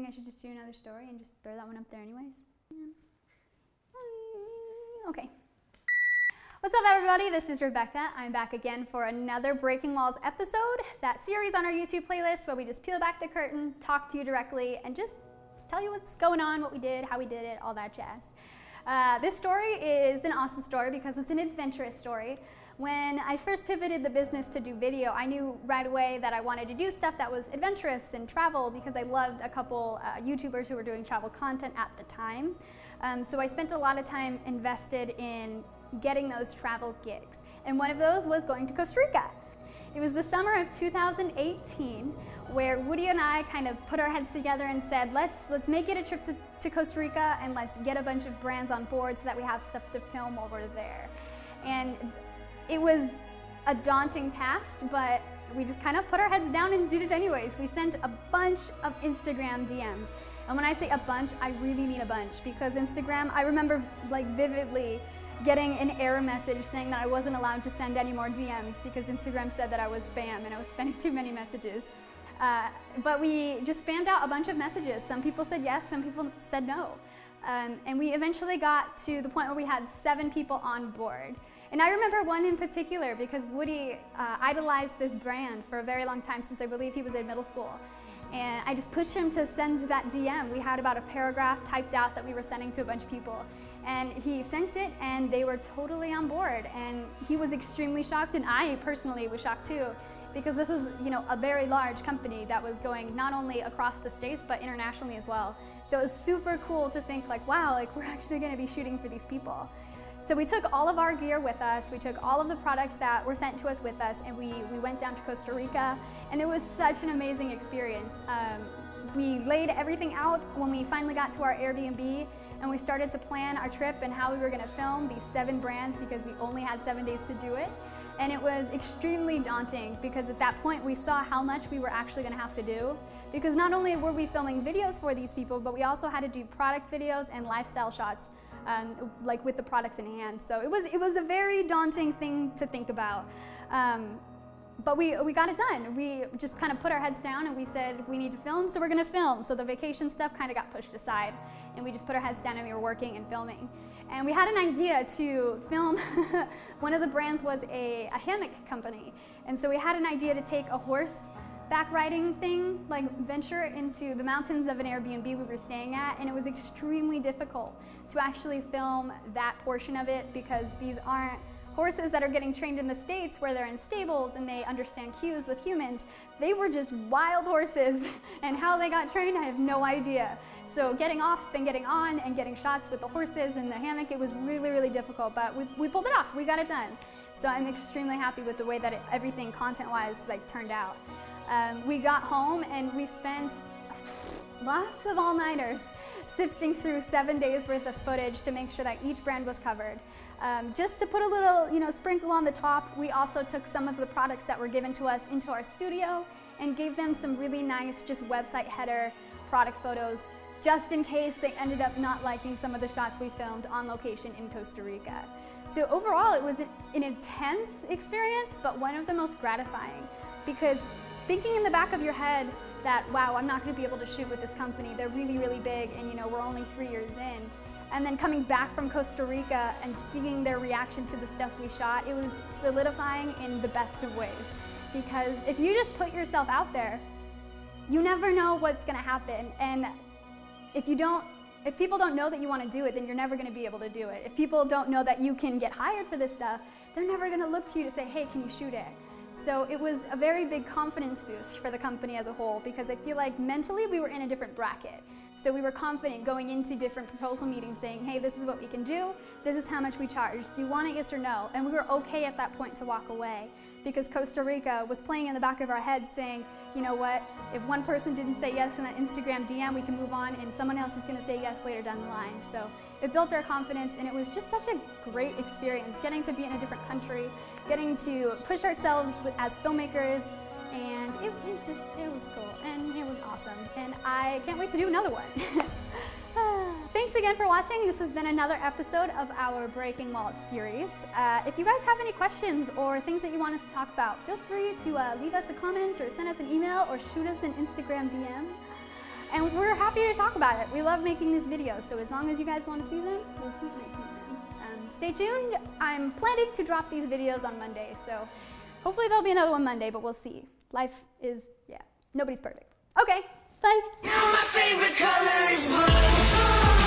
I should just do another story and just throw that one up there anyways? Okay. What's up, everybody? This is Rebecca. I'm back again for another Breaking Walls episode, that series on our YouTube playlist where we just peel back the curtain, talk to you directly, and just tell you what's going on, what we did, how we did it, all that jazz. This story is an awesome story because it's an adventurous story. When I first pivoted the business to do video, I knew right away that I wanted to do stuff that was adventurous and travel because I loved a couple YouTubers who were doing travel content at the time. So I spent a lot of time invested in getting those travel gigs. And one of those was going to Costa Rica. It was the summer of 2018 where Woody and I kind of put our heads together and said, let's make it a trip to Costa Rica and let's get a bunch of brands on board so that we have stuff to film while we're there. And it was a daunting task, but we just kind of put our heads down and did it anyways. We sent a bunch of Instagram DMs. And when I say a bunch, I really mean a bunch, because Instagram, I remember like vividly getting an error message saying that I wasn't allowed to send any more DMs because Instagram said that I was spam and I was sending too many messages. But we just spammed out a bunch of messages. Some people said yes, some people said no. And we eventually got to the point where we had 7 people on board. And I remember one in particular because Woody idolized this brand for a very long time, since I believe he was in middle school. And I just pushed him to send that DM. We had about a paragraph typed out that we were sending to a bunch of people. And he sent it and they were totally on board. And he was extremely shocked, and I personally was shocked too, because this was, you know, a very large company that was going not only across the states but internationally as well. So it was super cool to think like, wow, like we're actually going to be shooting for these people. So we took all of our gear with us, we took all of the products that were sent to us with us, and we went down to Costa Rica, and it was such an amazing experience. We laid everything out when we finally got to our Airbnb, and we started to plan our trip and how we were going to film these 7 brands because we only had 7 days to do it. And it was extremely daunting because at that point we saw how much we were actually going to have to do, because not only were we filming videos for these people, but we also had to do product videos and lifestyle shots, like with the products in hand. So it was a very daunting thing to think about. But we got it done. We just kind of put our heads down and we said, we need to film, so we're going to film. So the vacation stuff kind of got pushed aside, and we just put our heads down and we were working and filming. And we had an idea to film. One of the brands was a hammock company. And so we had an idea to take a horseback riding thing, like venture into the mountains of an Airbnb we were staying at. And it was extremely difficult to actually film that portion of it because these aren't horses that are getting trained in the States where they're in stables and they understand cues with humans. They were just wild horses, and how they got trained, I have no idea. So getting off and getting on and getting shots with the horses and the hammock, it was really, really difficult, but we pulled it off. We got it done. So I'm extremely happy with the way that everything content-wise turned out. We got home and we spent lots of all-nighters sifting through 7 days worth of footage to make sure that each brand was covered. Just to put a little, sprinkle on the top, we also took some of the products that were given to us into our studio and gave them some really nice just website header product photos, just in case they ended up not liking some of the shots we filmed on location in Costa Rica. So overall, it was an intense experience, but one of the most gratifying, because thinking in the back of your head that, wow, I'm not going to be able to shoot with this company, they're really, really big, and we're only 3 years in. And then coming back from Costa Rica and seeing their reaction to the stuff we shot, it was solidifying in the best of ways. Because if you just put yourself out there, you never know what's going to happen. And if people don't know that you want to do it, then you're never going to be able to do it. If people don't know that you can get hired for this stuff, they're never going to look to you to say, hey, can you shoot it? So it was a very big confidence boost for the company as a whole, because I feel like mentally we were in a different bracket. So we were confident going into different proposal meetings saying, hey, this is what we can do, this is how much we charge, do you want it, yes or no? And we were okay at that point to walk away, because Costa Rica was playing in the back of our heads saying, you know what, if one person didn't say yes in an Instagram DM, we can move on and someone else is going to say yes later down the line. So it built our confidence, and it was just such a great experience, getting to be in a different country, getting to push ourselves as filmmakers, and it was cool, and it was awesome, and I can't wait to do another one. Thanks again for watching. This has been another episode of our Breaking Walls series. If you guys have any questions or things that you want us to talk about, feel free to leave us a comment or send us an email or shoot us an Instagram DM. And we're happy happy to talk about it. We love making these videos, so as long as you guys want to see them, we'll keep making them. Stay tuned. I'm planning to drop these videos on Monday, so hopefully there'll be another one Monday, but we'll see. Life is, yeah, nobody's perfect. Okay, bye. My favorite color is blue.